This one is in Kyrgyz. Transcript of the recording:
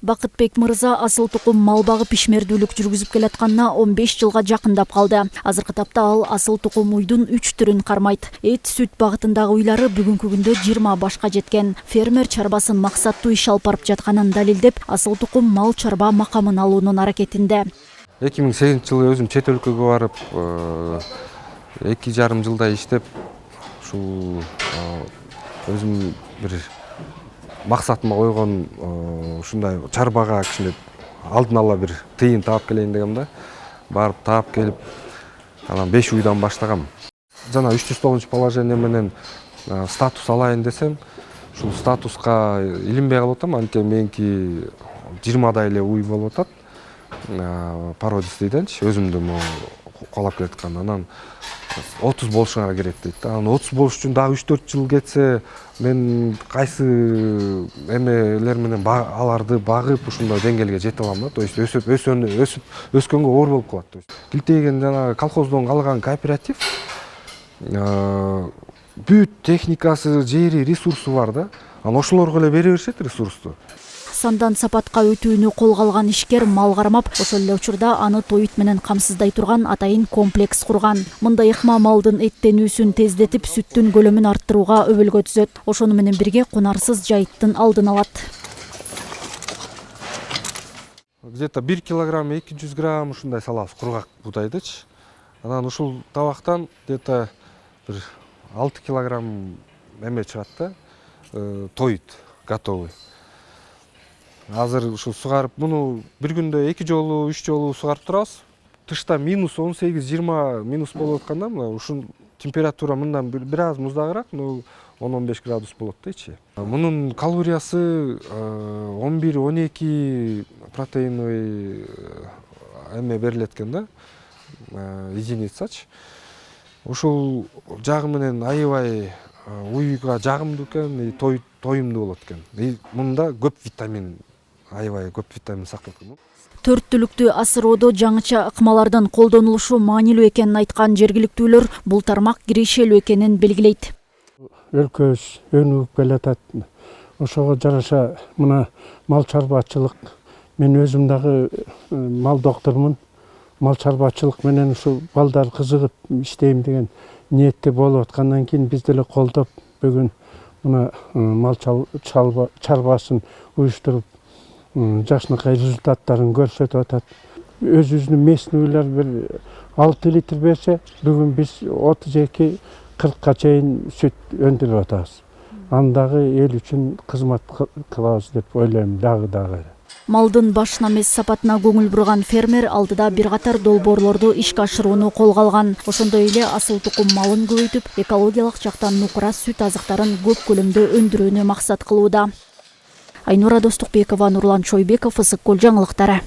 Бакытбек мырза асыл тукум мал багып ишмердүүлүк жүргүзүп келатканына 15 жылга жакындап калды. Азыркы тапта ал асыл тукум уйдун 3 түрүн кармайт. Эт, сүт багытындагы уйлары бүгүнкү күндө 20 башка жеткен. Фермер чарбасын максаттуу иш алып барып жатканын далилдеп, асыл тукум мал чарба макамын алуунун аракетинде. 2008-жылы өзүм чет өлкөгө барып, 2,5 жылда иштеп, ушул өзүм бир максатыма койгон ушундай чарбага кичине алдын ала бир тыйын таап келейин дегем да. Барып таап келип, анан 5 уйдан баштагам. Жана 309 положение менен статус алайын десем, ушул статуска илинбей калып атам. Анткени меники 20дай эле уй болуп атат. Пародист дейденчи, өзүмдү колап келаткан. Анан 30 болушуңар керек дейт. Анан 30 болуш үчүн дагы 3-4 жыл кетсе, мен кайсы эмелер менен аларды багып ушундай деңгээлге жете алам да. То есть өскөнгө оор болуп калат. То есть Килтеген жана колхоздон калган кооператив бүт техникасы, жери, ресурсу бар да. Анан ошолорго эле бере беришет ресурсту. Сандан сапатка өтүүнү колго алган ишкер мал кармап, ошол эле учурда аны тоют менен камсыздай турган атайын комплекс курган. Мындай ыкма малдын эттенүүсүн тездетип, сүттүн көлөмүн арттырууга өбөлгө түзөт. Ошону менен бирге кунарсыз жайыттын алдын алат. Где-то 1 килограмм 200 грамм ушундай салабыз кургак буудайдычы. Анан ушул табактан где-то 6 килограмм эме чыгат да, тоют готовый. Азыр ушул сугарып, муну бир күндө 2 жолу, 3 жолу сугарып турабыз. Тышта минус 18-20 минус болуп атканда, мына ушул температура мындан бир аз муздагыраак, 10-15 градус болот дейчи. Мунун калориясы 11-12 протеиновый эме берилет экен да, единицачы. Ушул жагы менен аябай уйга жагымдуу экен, тоюмдуу болот экен. Мында көп витамин, аябай көп витамин сакталат. Төрттүлүктү асыроодо жаңыча ыкмалардын колдонулушу маанилүү экенин айткан жергиликтүүлөр бул тармак кирешелүү экенин белгилейт. Өлкөбүз өнүгүп келатат. Ошого жараша мына мал чарбачылык, мен өзүм дагы мал докторумун. Мал чарбачылык менен ушу балдар кызыгып иштейм деген ниетте болуп аткандан кийин биз деле колдоп бүгүн мына мал чарбасын уюштуруп жакшынакай результаттарын көрсөтүп атат. Өзүбүздүн местныйлар бир 6 литр берсе, бүгүн биз 32-40ка чейин сүт өндүрүп атабыз. Андагы эл үчүн кызмат кылабыз деп ойлойм дагы. Малдын башына эмес сапатына көңүл бурган фермер алдыда бир катар долбоорлорду ишке ашырууну колго алган. Ошондой эле асыл тукум малын көбөйтүп, экологиялык жактан нукура сүт азыктарын көп көлөмдө өндүрүүнү максат кылууда. Айнура Достукбекова, Нурлан Чойбеков, Ысык Көл жаңылыктары.